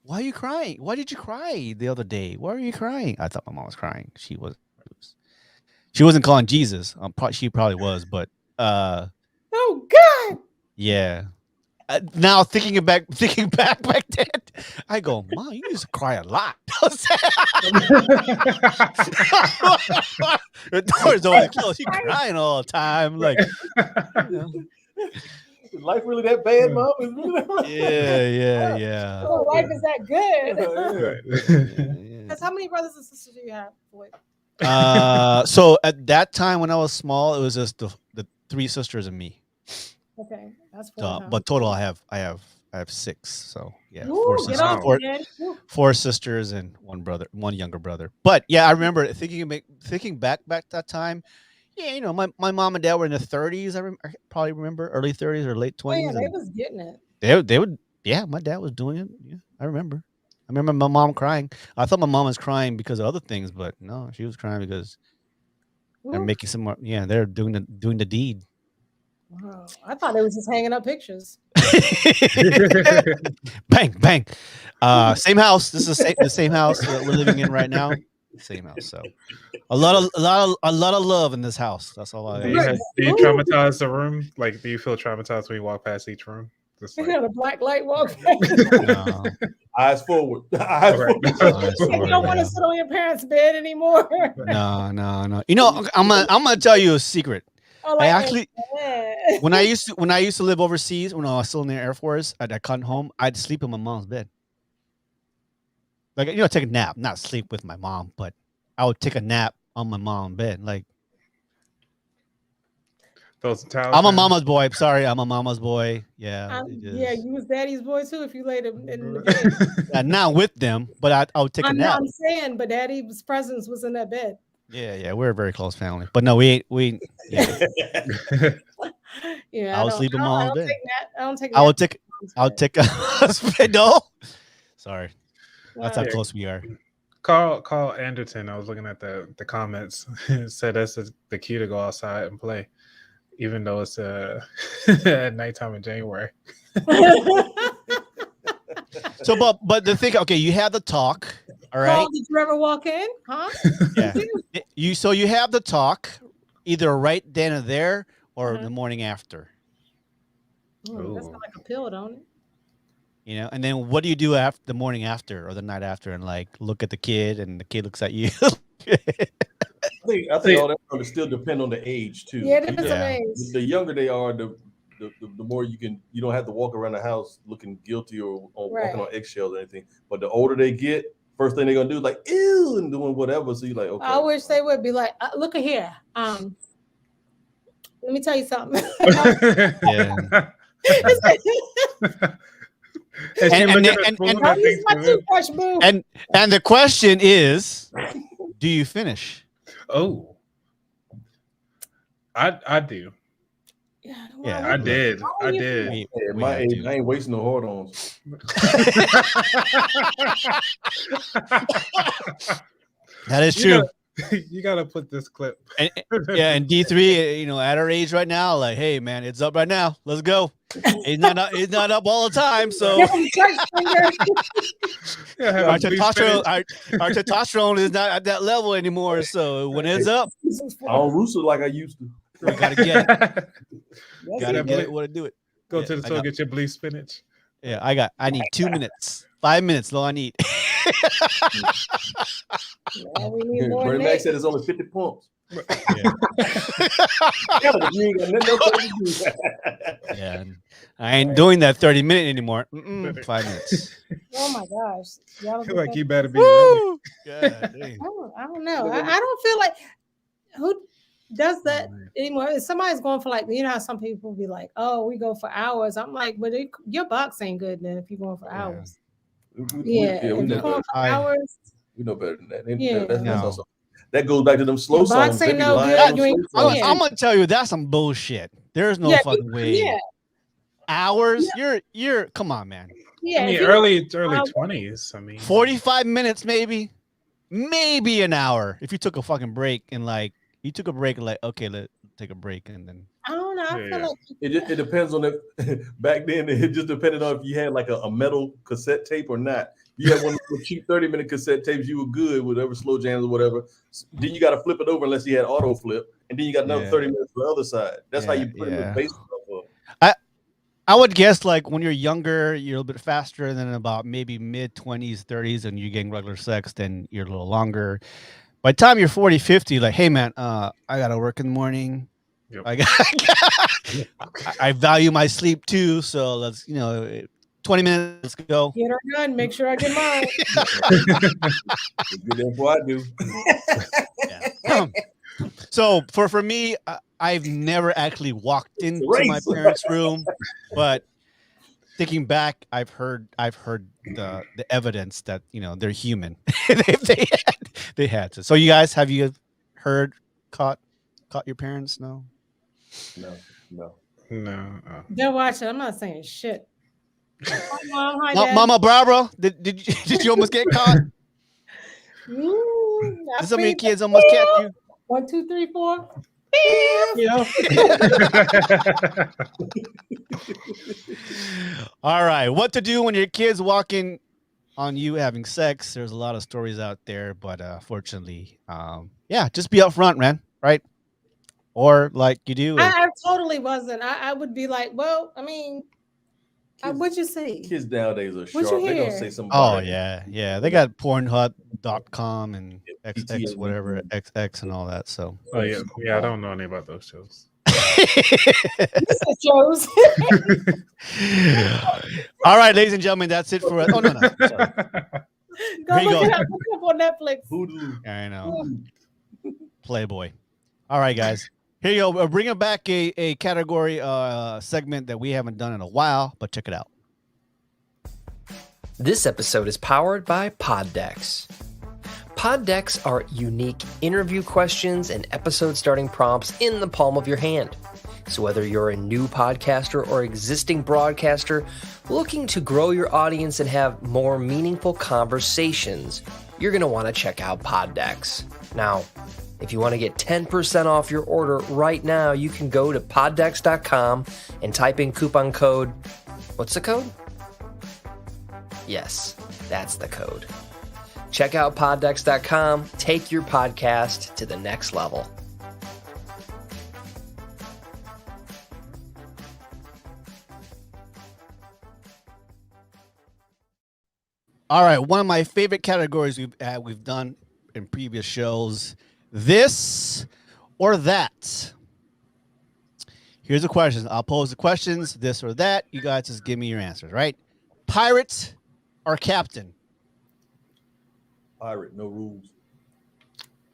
why are you crying? Why did you cry the other day? Why are you crying? I thought my mom was crying. She wasn't calling Jesus. She probably was, but Oh God. Yeah. Now thinking back then, I go, Mom, you used to cry a lot. The door's always closed. You crying all the time, like, you know. Is life really that bad, Mom? Is really that bad? Yeah. Your wife is that good. Yeah. Because how many brothers and sisters do you have? Boy? So at that time when I was small, it was just the three sisters and me. Okay, that's So, four. Huh? but total, I have 6. So yeah, Ooh, four get sisters, off, Wow. Daddy. Ooh. 4 sisters and one younger brother. But yeah, I remember thinking back that time. Yeah, you know, my mom and dad were in their 30s. I probably remember early 30s or late Oh yeah, 20s, they and was getting it. they would. Yeah, my dad was doing it. Yeah, I remember. I remember my mom crying. I thought my mom was crying because of other things, but no, she was crying because they're Ooh. making some more. Yeah, they're doing the deed. Wow. I thought they was just hanging up pictures. Bang bang. Same house. This is the same house that we're living in right now. Same house. So a lot of love in this house. That's all I Do gotta you say. Ooh. traumatize the room? Like, do you feel traumatized when you walk past each room? Just You like, got a black light walk. No, Eyes forward. Eyes Right. forward. Eyes You forward, don't want yeah. to sit on your parents' bed anymore. No. You know, I'm gonna tell you a secret. Oh, I like, actually when I used to live overseas, when I was still in the Air Force, I'd come home, I'd sleep in my mom's bed. Like, you know, take a nap, not sleep with my mom, but I would take a nap on my mom's bed. Like, those towel I'm a sounds. mama's boy. Sorry, I'm a mama's boy. Yeah, yeah, you was daddy's boy too if you laid him in the bed. not with them, but I would take a nap. I'm saying, but daddy's presence was in that bed. Yeah, we're a very close family. But no, we ain't. Yeah, Yeah, I would sleep in mom's don't bed. take that. I don't take. I would naps take. in mom's I'll bed. take a no. Sorry, that's how Wow. close we are. Carl Anderton. I was looking at the comments. It said that's the key to go outside and play, even though it's at nighttime in January. So, but the thing, okay, you have the talk. All right. Carl, did you ever walk in? Huh? Yeah. You have the talk, either right then and there or Uh-huh. the morning after. Ooh, that Ooh. sounds like a pill, don't it? You know, and then what do you do after the morning after or the night after, and like look at the kid, and the kid looks at you. I think all that would still depend on the age too. Yeah, it depends on Yeah. age. The younger they are, the more you don't have to walk around the house looking guilty or walking on eggshells or anything. But the older they get, first thing they're gonna do is like ew and doing whatever. So you're like, okay. I wish they would be like, look at here. Let me tell you something. Yeah. Don't use my toothbrush, boo. And the question is, do you finish? Oh, I do. Yeah, I did. I you did. We At my have age, to. I ain't wasting no hard-ons. That is true. You gotta put this clip. And and D3, you know, at our age right now, like, hey man, it's up right now. Let's go. It's not up all the time. So Give 'em church fingers. our testosterone is not at that level anymore. So when it's up, I don't rooster like I used to. we gotta get it. Yes, Gotta you get do. it. What to do it? Go Yeah, to the I store, got- get your bleach spinach. Yeah, I need 2 minutes, 5 minutes. All I need. Yeah, we need more Bernie than Mac that. said it's only 50 pumps. Yeah. Yeah, but you ain't got nothing else to do. Yeah, and I ain't doing that 30-minute anymore. 5 minutes. Oh my gosh. Y'all Feel like don't you better be ready. Woo! God dang. I don't know. I don't feel like who does that anymore. If somebody's going for like, you know how some people be like, oh, we go for hours. I'm like, but your box ain't good then if you're going for Yeah. hours. We If know you're better. going for I- hours, We know better than that. Yeah. That's No. also, that goes back to them slow Your box songs. They ain't be no lying good, on you ain't- slow songs. Yeah. I'm gonna tell you that's some bullshit. There's no Yeah, fucking way. yeah, Hours? You're come on, man. yeah. I mean, if you- early I'll- 20s. I mean, 45 minutes, maybe an hour. If you took a fucking break and like you took a break and like, okay, let's take a break and then I don't know. I feel Yeah. like It depends on if back then it just depended on if you had like a metal cassette tape or not. You had one of the cheap 30-minute cassette tapes, you were good, whatever slow jams or whatever. Then you got to flip it over unless you had auto flip, and then you got another Yeah. 30 minutes for the other side. That's how you put in the Yeah. bass stuff I would guess like when you're younger, you're a little bit faster, and then about maybe mid 20s, 30s, and you're getting regular sex, then you're a little longer. By the time you're 40, 50, like, hey man, I gotta work in the morning. Yep. I value my sleep too, so let's 20 minutes, let's go. Get her done. Make sure I get mine. Good info I do. Yeah. So for me, I've never actually walked into my race. parents' room, but thinking back, I've heard the evidence that they're human. they had to. So you guys, have you heard caught your parents? No. No. No. They're watching. I'm not saying shit. Hi, Mom. Hi, Ma- Dad. Mama Barbara, did you almost get caught? I Did some of your speed- kids almost catch you? 1, 2, 3, 4. Yeah. All right. What to do when your kids walking on you having sex? There's a lot of stories out there, but fortunately, yeah, just be upfront, man. Right? Or like you do. I totally wasn't. I would be like, well, I mean, Kids, what'd you say? kids nowadays are What sharp. you They're gonna hear? say something. Oh about it. yeah. They got Pornhub.com and XX PTSD. whatever XX and all that. So. Oh yeah. I don't know any about those shows. This is shows. All right, ladies and gentlemen, that's it for us. Oh no. Sorry. Go Here you look go. it up. Look it up on Netflix. Voodoo. I know. Playboy. All right, guys. Here you go. We're bringing back a category segment that we haven't done in a while, but check it out. This episode is powered by Pod Decks. Pod Decks are unique interview questions and episode starting prompts in the palm of your hand. So whether you're a new podcaster or existing broadcaster looking to grow your audience and have more meaningful conversations, you're going to want to check out Pod Decks. Now, if you want to get 10% off your order right now, you can go to poddex.com and type in coupon code. What's the code? Yes, that's the code. Check out poddex.com. Take your podcast to the next level. All right, one of my favorite categories we've done in previous shows: this or that. Here's the questions. I'll pose the questions: this or that. You guys just give me your answers. Right? Pirate or captain? Pirate, no rules.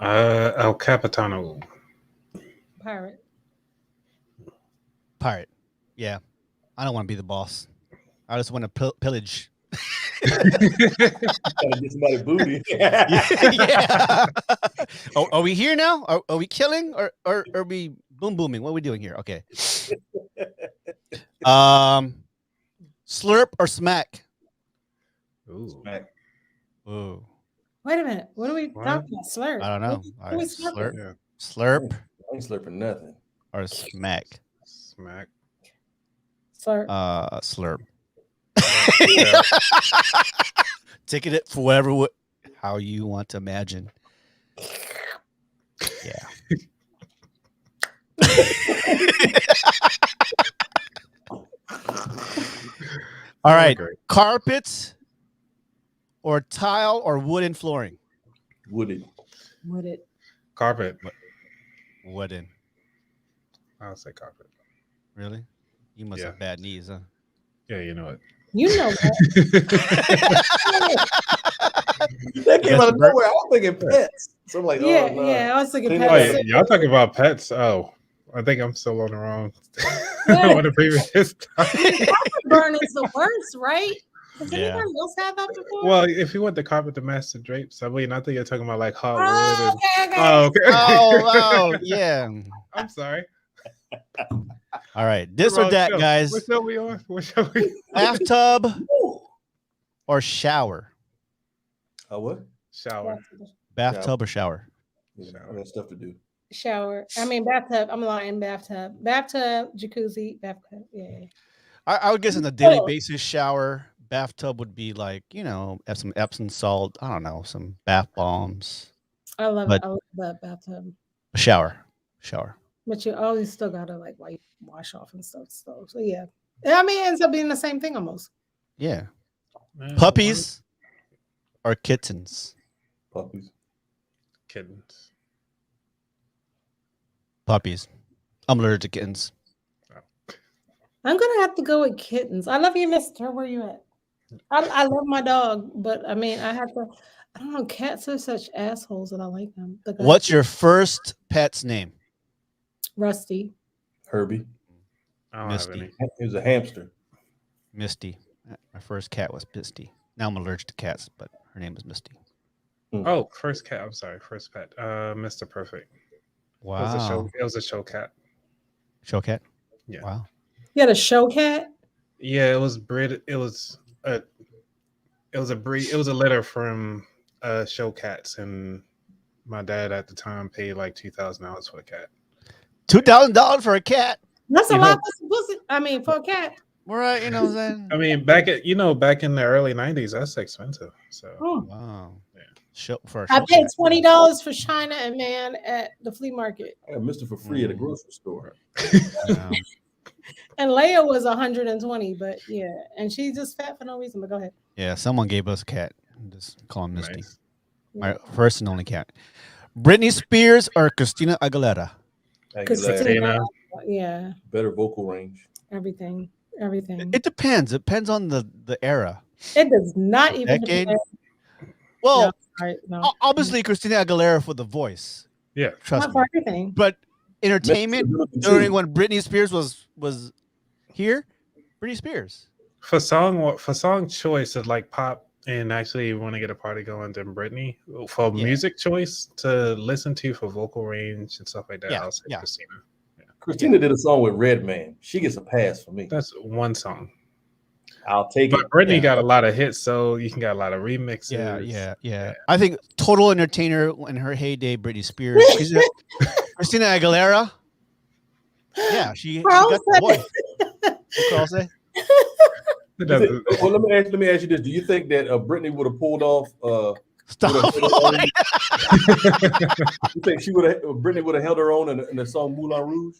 El Capitano. Pirate. Pirate. Yeah, I don't want to be the boss. I just want to pillage. Gotta get somebody booty. Yeah. Are we here now? Are we killing or are we booming? What are we doing here? Okay. Slurp or smack? Ooh. Smack. Ooh, Wait a minute. What are we What? talking about? Slurp. I don't know. What All we right, slurping? Yeah. slurp I ain't slurping nothing. or smack? Smack. Slurp. Slurp. Yeah. Taking it for whatever how you want to imagine. Yeah. All right. Great. Carpets or tile or wooden flooring? Wooded. Would it? Carpet. Wooden. I'll say carpet. Really? You must Yeah. have bad knees, huh? Yeah, you know it. You know what? That came That's out of the bird. nowhere. I was thinking pets. So I'm like, Yeah, oh, no. yeah. I was thinking Oh, Oh, pets. yeah, y'all talking about pets? Oh, I think I'm still on the wrong. Yeah. On the previous time. Burn is the worst, right? Has Yeah. anybody else had that before? Well, if you want the carpet to match the drapes, I mean, I think you're talking about like hot oh, wood. okay, okay. Oh, okay. Oh, yeah. I'm sorry. All right. This or Wrong that, show. guys. What show we on? What show we? Bathtub Ooh. or shower? What? Shower. Bathtub or shower? Yeah, I got stuff to do. Shower. I mean bathtub. I'm lying. Bathtub. Bathtub. Jacuzzi. Bathtub. Yeah. I would guess on a daily basis, shower. Bathtub would be like, have some Epsom salt. I don't know, some bath bombs. I love But- it. I love that bathtub. Shower. But you always still gotta like wash off and stuff. So yeah. I mean, it ends up being the same thing almost. Yeah. Man, Puppies or kittens? Puppies. kittens. Puppies. I'm allergic to kittens. I'm gonna have to go with kittens. I love you, Mister. Where you at? I love my dog, but I mean, I have to. I don't know. Cats are such assholes, and I like them. But go ahead. What's your first pet's name? Rusty? Herbie. I don't Misty. have any. He was a hamster. Misty. My first cat was Misty. Now I'm allergic to cats, but her name is Misty. Oh, first cat. I'm sorry, first pet. Mr. Perfect. Wow. It was a show cat. Show cat? Yeah. Wow. You had a show cat? Yeah, it was bred. It was a breed. It was a litter from show cats, and my dad at the time paid like $2,000 for a cat. $2,000 for a cat? That's a You lot know- for some pussy. I mean, for a cat. Right, you know what I'm saying? I mean, back in the early '90s, that's expensive. So Oh. Wow. Yeah. Show for a I show paid cat. $20 for China and Man at the flea market, I got Mister for free at a grocery store. Wow. and Leia was 120. But yeah, and she's just fat for no reason. But go ahead. Yeah, someone gave us a cat. Just call him Misty. nice. My first and only cat. Britney Spears or Christina Aguilera? I Because get that. Christina. yeah, Better vocal range. everything. It depends. It depends on the era. It does not even Decade? depend. Well, No, right, no. obviously Christina Aguilera for the voice. Yeah. Trust Not me. for everything. But entertainment Mr. during when Britney Spears was here, Britney Spears. For song choice of like pop and actually want to get a party going, then Britney. For Yeah. music choice to listen to for vocal range and stuff like that, Yeah, I'll say yeah. Christina. Christina did a song with Redman. She gets a pass for me. That's one song. I'll take But it. Britney Yeah. got a lot of hits, so you can got a lot of remixes. Yeah. I think total entertainer in her heyday, Britney Spears. Christina Aguilera. Yeah, she Carl got the said voice. What Carl say? It You doesn't- think- well, let me ask you this: do you think that Britney would have pulled off? Stop. You think Britney would have held her own in the song Moulin Rouge?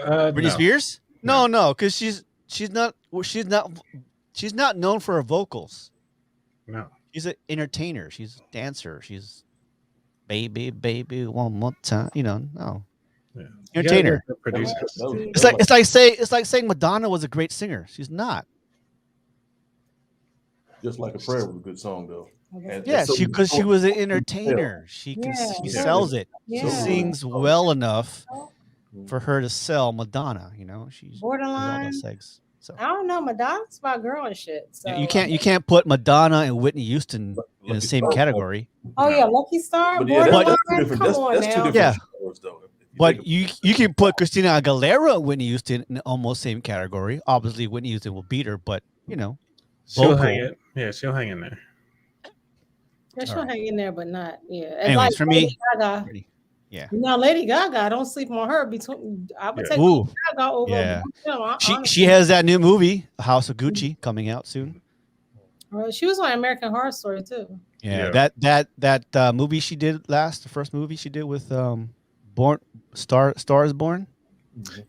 Britney no. Spears? No, because she's not known for her vocals. No. She's an entertainer. She's a dancer. She's baby, one more time. No. Yeah. Entertainer. You gotta get the producers. It's like saying Madonna was a great singer. She's not. Just Like a Prayer was a good song though. And Yeah, so- because she was an entertainer. She Yeah. sells it. She Yeah. sings well enough for her to sell Madonna. She's does all Borderline. those things. So I don't know. Madonna's my girl and shit. So you can't put Madonna and Whitney Houston in the Lucky same Star. category. Oh yeah, Lucky Star. But yeah, Borderline. that's two different. Come That's, on that's two now. different Yeah. genres, though. If you But think you can put Christina Aguilera and Whitney Houston in almost same category. Obviously, Whitney Houston will beat her, but She'll vocal. hang it. Yeah, she'll hang in there. Yeah, she'll hang in there, but not. Yeah. It's Anyways, like for Lady me, Gaga. yeah. Now, Lady Gaga, don't sleep on her. I would Yeah. take Ooh, Gaga over. yeah. Honestly. she has that new movie, House of Gucci, coming out soon. Well, she was on American Horror Story too. Yeah, that movie she did the first movie she did with Star is Born.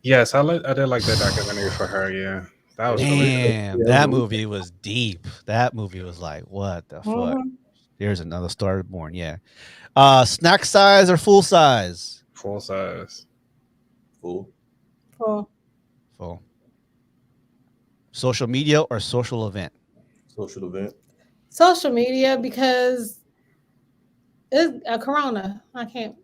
Yes, I did like that documentary for her. Yeah, that was really good. Damn, that movie was deep. That movie was like, what the fuck? Mhm. There's another Star is Born. Yeah. Snack size or full size? Full size. Fool. Cool. Full. Social media or social event? Social event. Social media because it's a Corona. I can't.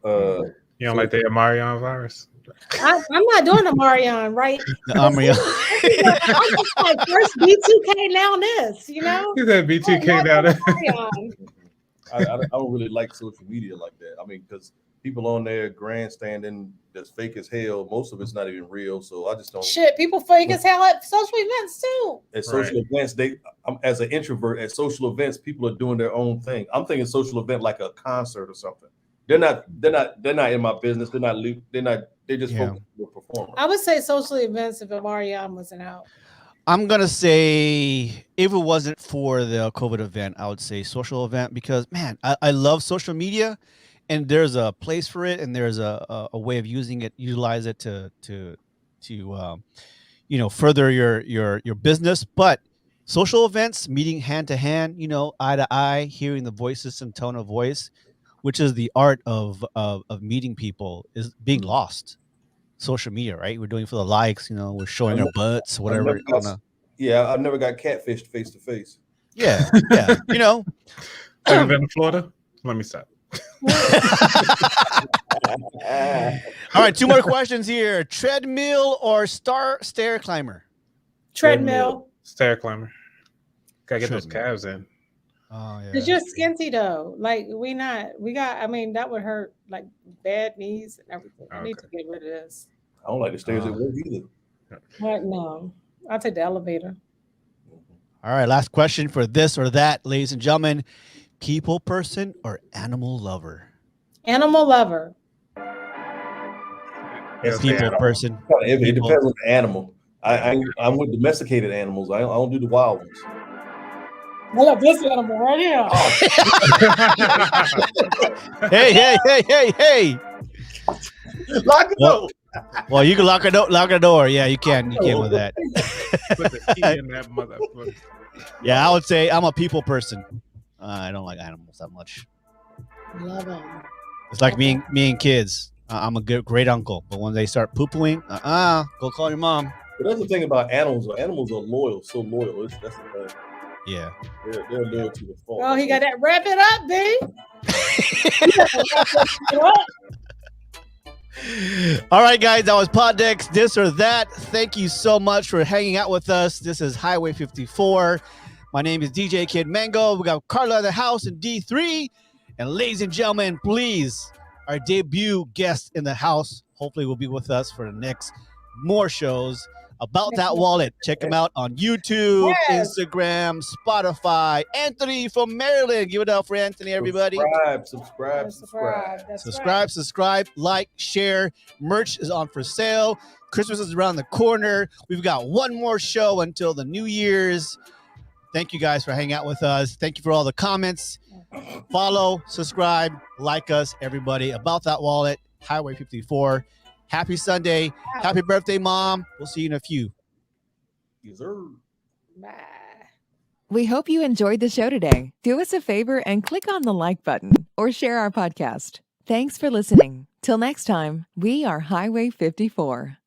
Uh, You don't like the Marion virus? I'm not doing the Marion, right? The Amria. I'm just like first B2K now this, He's at B2K Not down there. Marion. I don't really like social media like that. I mean, because people on there grandstanding that's fake as hell. Most of it's not even real. So I just don't. Shit, people fake as hell at social events too. At social events, I'm as an introvert at social events, people are doing their own thing. I'm thinking social event like a concert or something. They're not in my business. They're just Yeah. focused on the performer. I would say social events if a Marion wasn't out. I'm gonna say if it wasn't for the COVID event, I would say social event because man, I love social media, and there's a place for it, and there's a way of utilize it to further your business. But social events, meeting hand to hand, eye to eye, hearing the voices and tone of voice, which is the art of meeting people, is being lost. Social media, right? We're doing it for the likes, we're showing our butts, whatever. I've never got catfished face to face. Yeah. Have you been to Florida? Let me stop. All right, 2 more questions here. Treadmill or stair climber? Treadmill. Stair climber. Gotta get those calves in. Oh yeah. Because you're skinty though. Like that would hurt, like bad knees and everything. I need to get rid of this. I don't like the stairs at work either. What? No. I'll take the elevator. All right, last question for this or that, ladies and gentlemen. People person or animal lover? Animal lover. People person. It depends on the animal. I'm with domesticated animals. I don't do the wild ones. I love this animal right here. Hey. Lock the door. Well, you can lock a door. Yeah, you can. You can with that. Put the key in that motherfucker. Yeah, I would say I'm a people person. I don't like animals that much. Love them. It's like me and kids. I'm a great uncle, but when they start poo-pooing, go call your mom. But that's the thing about animals. Animals are loyal, so loyal. That's the thing. Yeah. They're loyal to the fault. Oh, he got that. Wrap it up, B. All right, guys, that was Poddex, this or that. Thank you so much for hanging out with us. This is Highway 54. My name is DJ Kid Mango. We got Carla in the house and D3. And ladies and gentlemen, please, our debut guest in the house, hopefully will be with us for the next more shows about that wallet. Check him out on YouTube, Instagram, Spotify. Anthony from Maryland. Give it up for Anthony, everybody. Subscribe, like, share. Merch is on for sale. Christmas is around the corner. We've got one more show until the New Year's. Thank you guys for hanging out with us. Thank you for all the comments. Follow, subscribe, like us, everybody. About that wallet, Highway 54. Happy Sunday. Happy birthday, Mom. We'll see you in a few. Yes, sir. Bye. We hope you enjoyed the show today. Do us a favor and click on the like button or share our podcast. Thanks for listening. Till next time, we are Highway 54.